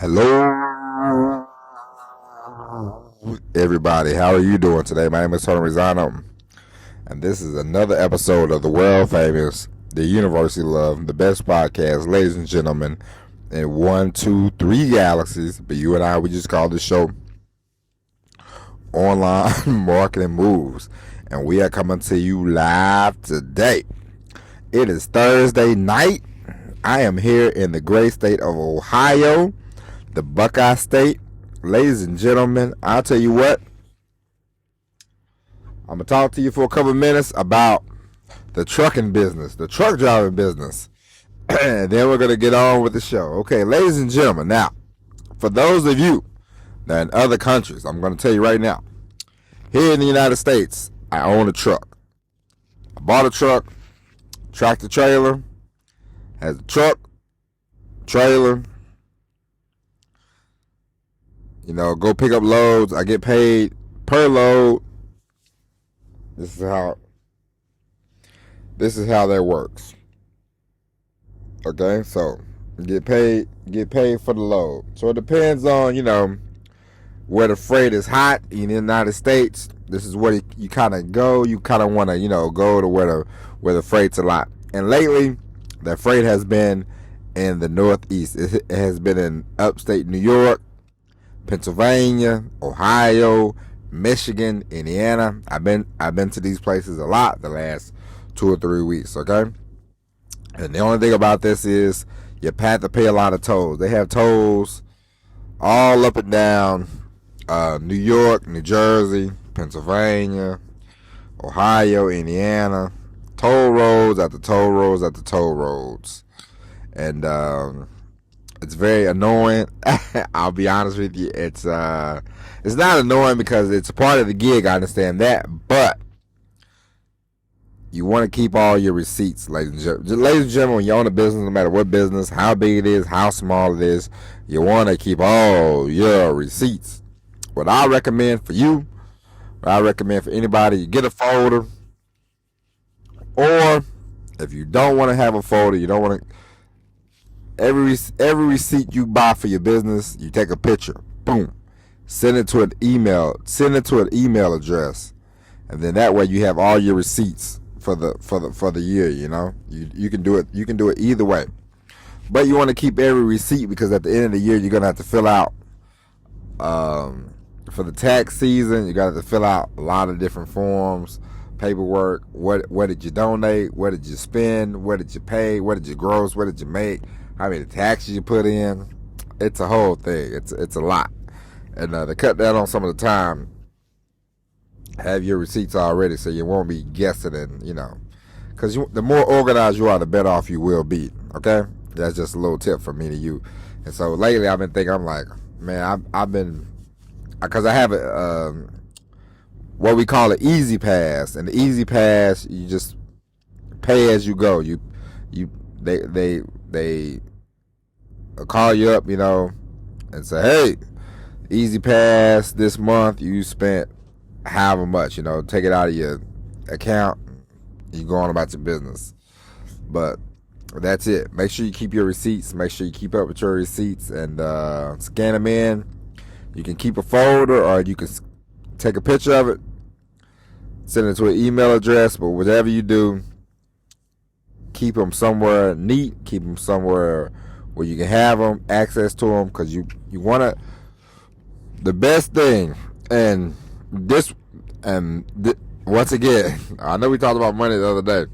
Hello, everybody. How are you doing today? My name is Tony Rizzano, and this is another episode of the world famous, the University Love, the best podcast, ladies and gentlemen, in 1, 2, 3 galaxies. But you and I, we just call this show Online Marketing Moves, and we are coming to you live today. It is Thursday night. I am here in the great state of Ohio, the Buckeye State. Ladies and gentlemen, I'll tell you what, I'm going to talk to you for a couple of minutes about the trucking business, the truck driving business. And then we're going to get on with the show. Okay, ladies and gentlemen, now, for those of you that are in other countries, I'm going to tell you right now, here in the United States, I own a truck. I bought a truck, tractor trailer, has a truck, trailer, go pick up loads. I get paid per load. This is how that works. Okay, so get paid for the load. So it depends on, where the freight is hot in the United States. This is where you kind of go. You kind of want to, go to where the freight's a lot. And lately, the freight has been in the Northeast. It has been in upstate New York, Pennsylvania, Ohio, Michigan, Indiana. I've been to these places a lot the last 2 or 3 weeks, okay? And the only thing about this is you have to pay a lot of tolls. They have tolls all up and down New York, New Jersey, Pennsylvania, Ohio, Indiana. Toll roads after toll roads after toll roads. And it's very annoying. I'll be honest with you. It's not annoying because it's a part of the gig. I understand that, but you want to keep all your receipts, ladies and gentlemen. Ladies and gentlemen, when you own a business, no matter what business, how big it is, how small it is, you want to keep all your receipts. What I recommend for you, what I recommend for anybody, you get a folder, or if you don't want to have a folder, you don't want to. Every receipt you buy for your business, you take a picture, boom, send it to an email address, and then that way you have all your receipts for the year. You can do it either way, but you want to keep every receipt because at the end of the year you're gonna have to fill out for the tax season. You got to fill out a lot of different forms, paperwork. What did you donate? What did you spend? What did you pay? What did you gross? What did you make? How many taxes you put in? It's a whole thing. It's a lot. And to cut down on some of the time, have your receipts already so you won't be guessing and, because the more organized you are, the better off you will be. Okay? That's just a little tip from me to you. And so lately I've been thinking, I'm like, man, I've been, because I have what we call an Easy Pass. And the Easy Pass, you just pay as you go. They call you up, and say, hey, Easy Pass this month, you spent however much, take it out of your account, you go on about your business. But that's it. Make sure you keep your receipts. Make sure you keep up with your receipts and scan them in. You can keep a folder or you can take a picture of it, send it to an email address, but whatever you do, keep them somewhere neat. Keep them somewhere where you can have them, access to them, because you want to. The best thing, once again, I know we talked about money the other day,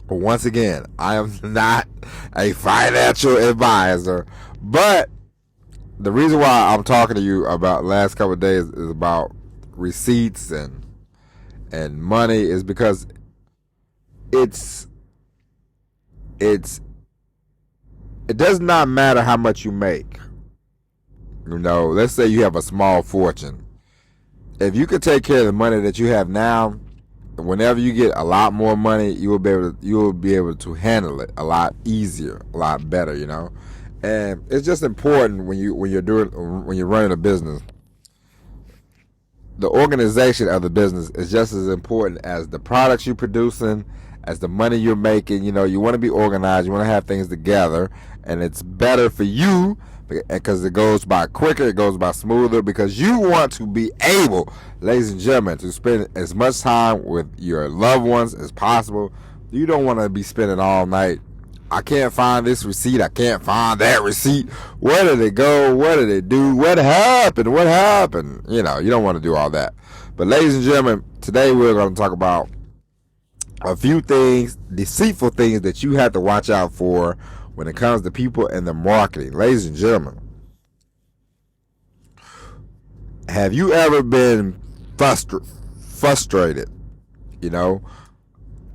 but once again, I am not a financial advisor. But the reason why I'm talking to you about the last couple of days is about receipts and money is because it does not matter how much you make. Let's say you have a small fortune. If you could take care of the money that you have now, whenever you get a lot more money, you will be able to handle it a lot easier, a lot better, And it's just important when you're running a business. The organization of the business is just as important as the products you're producing, as the money you're making. You want to be organized. You want to have things together, and it's better for you because it goes by quicker, it goes by smoother, because you want to be able, ladies and gentlemen, to spend as much time with your loved ones as possible. You don't want to be spending all night. I can't find this receipt. I can't find that receipt. Where did it go? What did it do? What happened? What happened? You know, you don't want to do all that. But ladies and gentlemen, today we're going to talk about a few things, deceitful things that you have to watch out for when it comes to people and the marketing. Ladies and gentlemen, have you ever been frustrated? You know,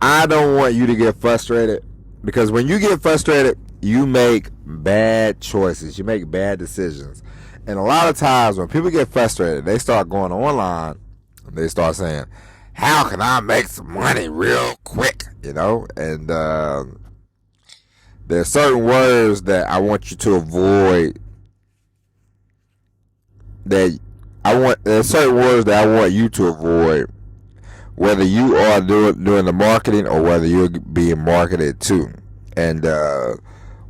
I don't want you to get frustrated, because when you get frustrated, you make bad choices. You make bad decisions. And a lot of times when people get frustrated, they start going online and they start saying, how can I make some money real quick? You know, and there's certain words that I want you to avoid. There's certain words that I want you to avoid, whether you are doing the marketing or whether you're being marketed to. And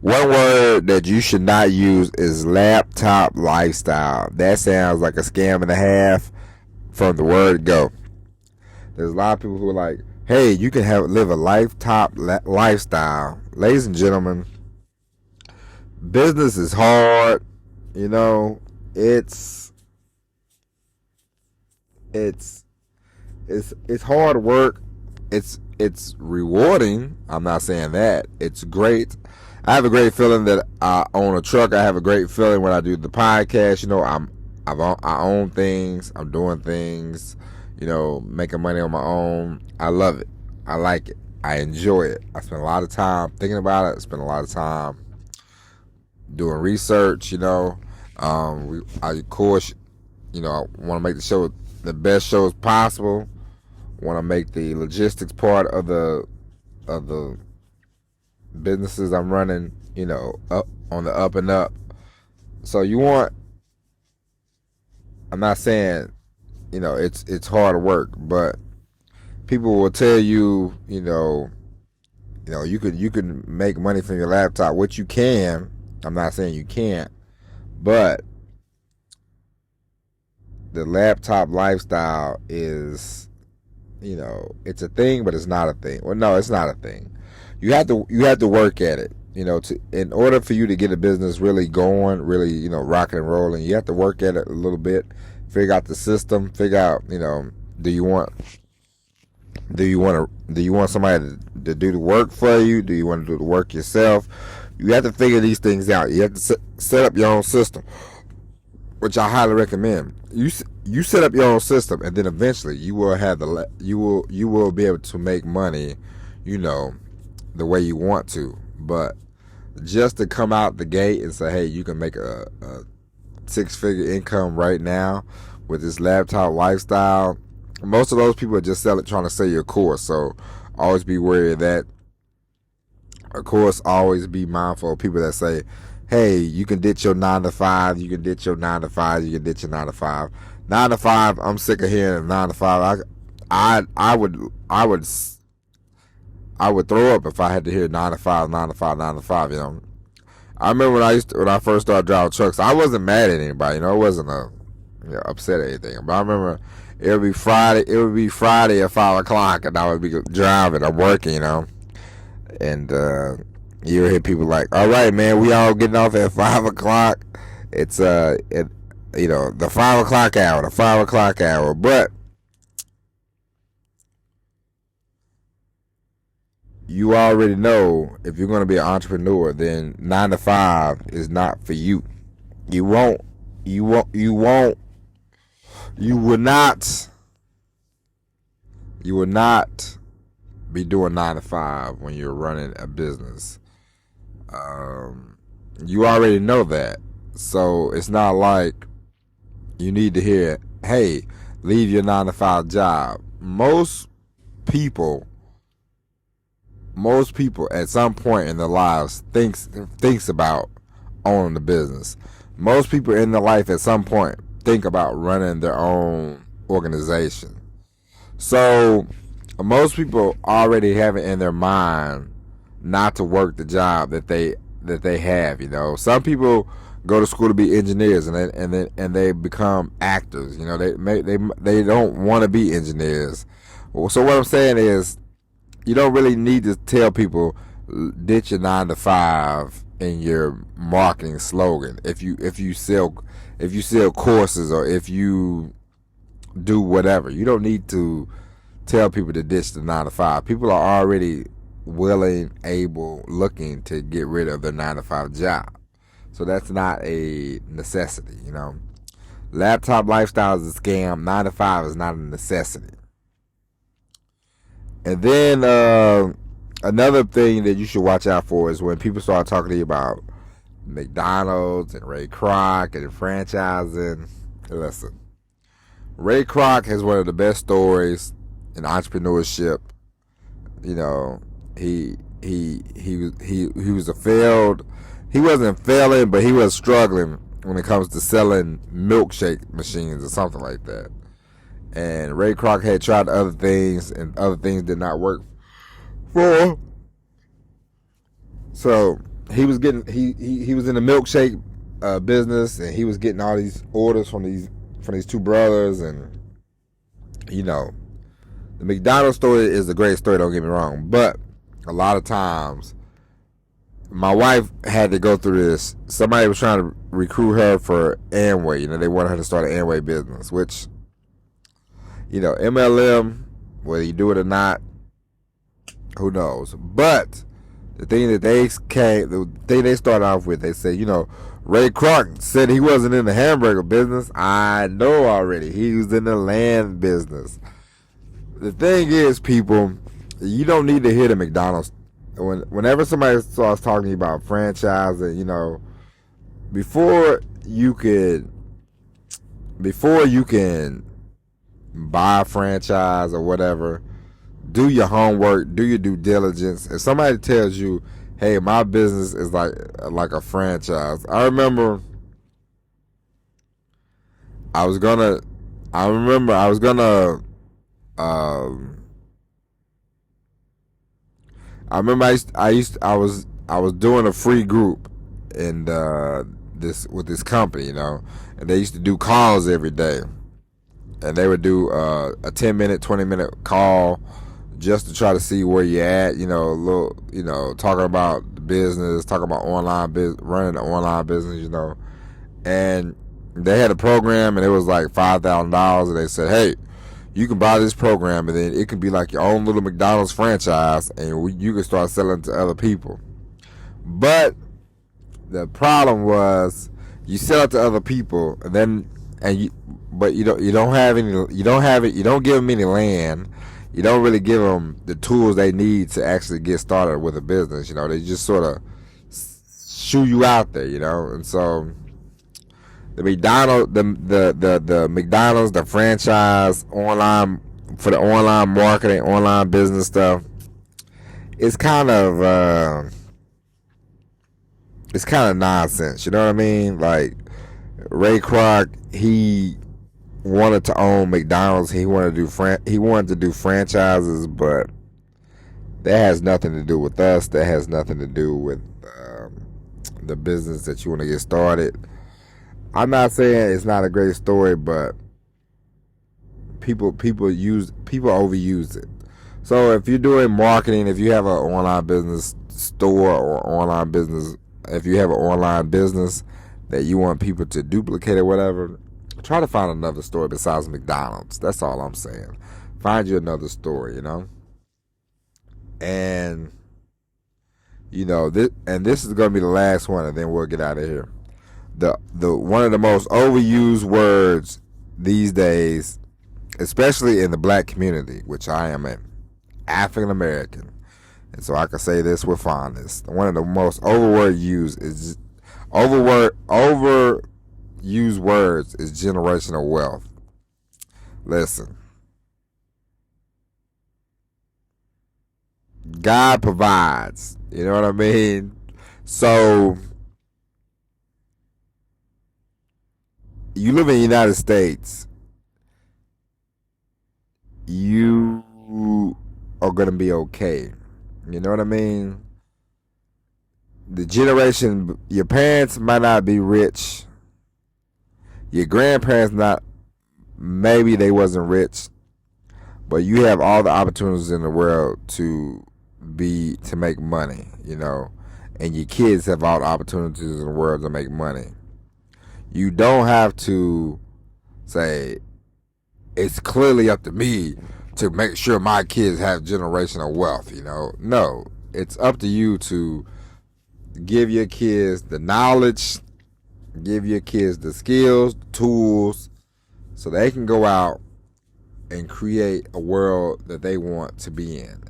one word that you should not use is laptop lifestyle. That sounds like a scam and a half from the word go. There's a lot of people who are like, hey, you can live a lifestyle. Ladies and gentlemen, business is hard. You know, it's hard work. It's rewarding. I'm not saying that. It's great. I have a great feeling that I own a truck. I have a great feeling when I do the podcast. You know, I own things. I'm doing things. You know, making money on my own. I love it. I like it. I enjoy it. I spend a lot of time thinking about it. I spend a lot of time doing research. You know, of course, you know, I want to make the show the best shows possible. Want to make the logistics part of the businesses I'm running, you know, up on the up and up. So I'm not saying, you know, it's hard work, but people will tell you, you know, you can make money from your laptop, which you can. I'm not saying you can't, but the laptop lifestyle is, you know, it's a thing, but it's not a thing. Well, no, it's not a thing. You have to work at it. You know, in order for you to get a business really going, really, you know, rocking and rolling, you have to work at it a little bit. Figure out the system. Figure out, you know, do you want somebody to do the work for you? Do you want to do the work yourself? You have to figure these things out. You have to set up your own system, which I highly recommend. You set up your own system, and then eventually you will have you will be able to make money, you know, the way you want to. But just to come out the gate and say, hey, you can make a 6-figure income right now with this laptop lifestyle, most of those people are just trying to sell you a course. So always be wary of that. Of course, always be mindful of people that say, hey, you can ditch your 9 to 5, you can ditch your 9 to 5, you can ditch your 9 to 5. 9 to 5, I'm sick of hearing 9 to 5. I would throw up if I had to hear 9 to 5, 9 to 5, 9 to 5, you know. I remember when I first started driving trucks, I wasn't mad at anybody, you know, it wasn't upset at anything. But I remember it would be Friday at 5 o'clock, and I would be driving, I'm working, you know. And you hear people like, all right, man, we all getting off at 5 o'clock. It's you know, the 5 o'clock hour. But you already know, if you're going to be an entrepreneur, then 9 to 5 is not for you. You will not be doing 9 to 5 when you're running a business. You already know that. So it's not like you need to hear, hey, leave your 9 to 5 job. Most people at some point in their lives thinks about owning the business. Most people in their life at some point think about running their own organization. So most people already have it in their mind not to work the job that they have, you know. Some people go to school to be engineers, and they become actors. You know, they don't want to be engineers. So what I'm saying is, you don't really need to tell people ditch your 9 to 5 in your marketing slogan. If you sell courses, or if you do whatever, you don't need to tell people to ditch the 9 to 5. People are already willing, able, looking to get rid of their 9 to 5 job. So that's not a necessity, you know. Laptop lifestyle is a scam. 9 to 5 is not a necessity. And then another thing that you should watch out for is when people start talking to you about McDonald's and Ray Kroc and franchising. Listen, Ray Kroc has one of the best stories in entrepreneurship. You know, he was a failed. He wasn't failing, but he was struggling when it comes to selling milkshake machines or something like that. And Ray Kroc had tried other things, and other things did not work for him. So he was getting he was in the milkshake business, and he was getting all these orders from these two brothers, and you know, the McDonald's story is a great story. Don't get me wrong, but a lot of times, my wife had to go through this. Somebody was trying to recruit her for Amway. You know, they wanted her to start an Amway business, which, you know, MLM, whether you do it or not, who knows? But the thing that they started off with, they said, you know, Ray Kroc said he wasn't in the hamburger business. I know already. He was in the land business. The thing is, people, you don't need to hear the McDonald's. Whenever somebody starts talking about franchising, you know, before you can buy a franchise or whatever, do your homework, do your due diligence. If somebody tells you, hey, my business is like a franchise. I remember I was gonna I was doing a free group in this company, you know, and they used to do calls every day, and they would do a 10-minute, 20-minute call just to try to see where you're at, you know, a little, you know, talking about the business, talking about running the online business, you know, and they had a program, and it was like $5,000, and they said, hey, you can buy this program, and then it can be like your own little McDonald's franchise, and you can start selling to other people. But the problem was, you sell it to other people, and then you don't give them any land. You don't really give them the tools they need to actually get started with a business. You know, they just sort of shoo you out there. You know, and so the McDonald's, the franchise online for the online marketing, online business stuff, it's kind of nonsense. You know what I mean? Like Ray Kroc, he wanted to own McDonald's. He wanted to do franchises, but that has nothing to do with us. That has nothing to do with the business that you want to get started. I'm not saying it's not a great story, but people overuse it. So if you're doing marketing, if you have an online business store or online business, if you have an online business that you want people to duplicate or whatever, try to find another story besides McDonald's. That's all I'm saying. Find you another story, you know. And you know this is going to be the last one, and then we'll get out of here. The one of the most overused words these days, especially in the black community, which I am an African American, and so I can say this with fondness. One of the most overused words is generational wealth. Listen, God provides. You know what I mean? So you live in the United States, you are going to be okay. You know what I mean? the generation, your parents might not be rich. Your grandparents not, maybe they wasn't rich, but you have all the opportunities in the world to make money, and your kids have all the opportunities in the world to make money. You don't have to say it's clearly up to me to make sure my kids have generational wealth. No, it's up to you to give your kids the knowledge, give your kids the skills, the tools, so they can go out and create a world that they want to be in.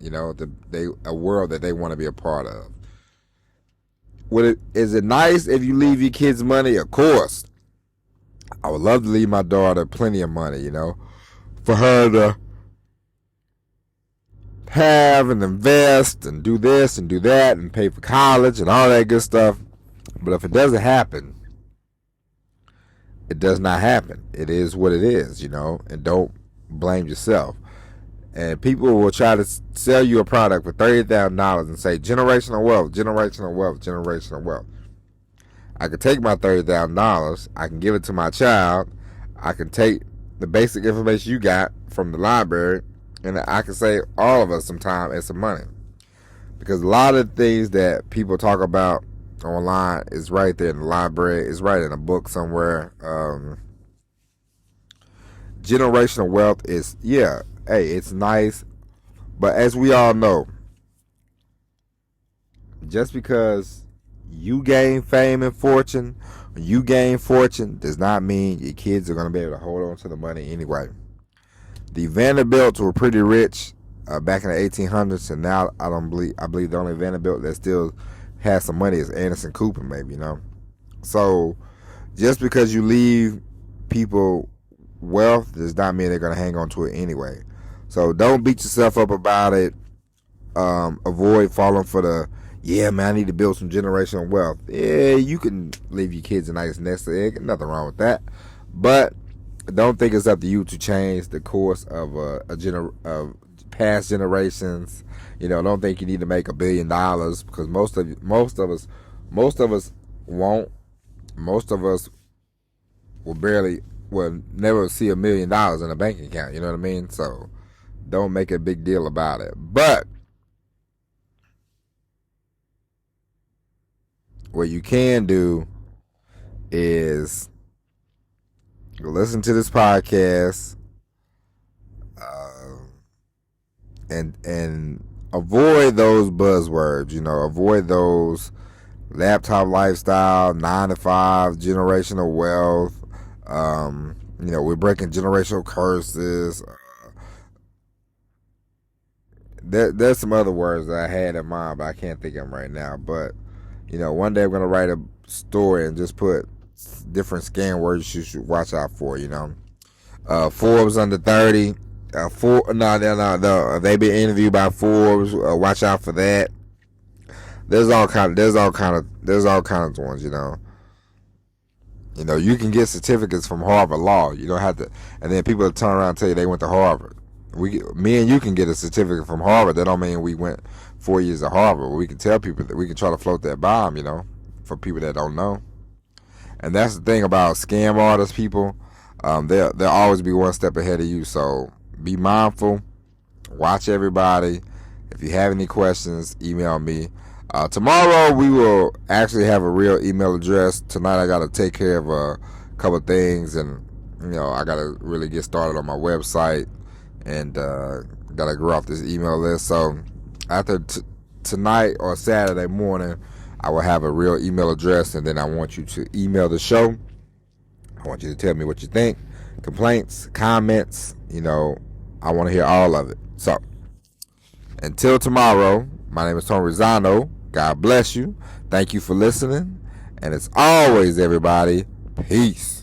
A world that they want to be a part of. Is it nice if you leave your kids money? Of course. I would love to leave my daughter plenty of money, for her to have and invest and do this and do that and pay for college and all that good stuff. But if it doesn't happen, it does not happen. It is what it is, and don't blame yourself. And people will try to sell you a product for $30,000 and say generational wealth, generational wealth, generational wealth. I could take my $30,000, I can give it to my child, I can take the basic information you got from the library, and I can save all of us some time and some money. Because a lot of things that people talk about online is right there in the library, it's right in a book somewhere. Generational wealth is, it's nice, but as we all know, just because you gain fame and fortune, you gain fortune, does not mean your kids are going to be able to hold on to the money anyway. The Vanderbilts were pretty rich back in the 1800s, and now I believe the only Vanderbilt that still has some money is Anderson Cooper, maybe, So just because you leave people wealth does not mean they're going to hang on to it anyway. So don't beat yourself up about it. Avoid falling for the, I need to build some generational wealth. Yeah, you can leave your kids a nice nest egg. Nothing wrong with that. But don't think it's up to you to change the course of of past generations. Don't think you need to make $1 billion, because most of us won't. Most of us will never see $1 million in a bank account. You know what I mean? So don't make a big deal about it. But what you can do is listen to this podcast and avoid those buzzwords. Avoid those laptop lifestyle, 9 to 5, generational wealth. We're breaking generational curses. There's some other words that I had in mind, but I can't think of them right now. But one day I'm gonna write a story and just put different scam words you should watch out for. Forbes under 30. No. They been interviewed by Forbes. Watch out for that. There's all kind of ones. You can get certificates from Harvard Law. You don't have to, and then people turn around and tell you they went to Harvard. Me and you can get a certificate from Harvard. That don't mean we went 4 years to Harvard. We can tell people that we can try to float that bomb, for people that don't know. And that's the thing about scam artists, people. They'll always be one step ahead of you. So be mindful. Watch everybody. If you have any questions, email me. Tomorrow we will actually have a real email address. Tonight I got to take care of a couple of things, and I got to really get started on my website, and got to grow off this email list. So after tonight or Saturday morning, I will have a real email address, and then I want you to email the show. I want you to tell me what you think, complaints, comments. I want to hear all of it. So until tomorrow, my name is Tony Rizzano. God bless you. Thank you for listening. And as always, everybody, peace.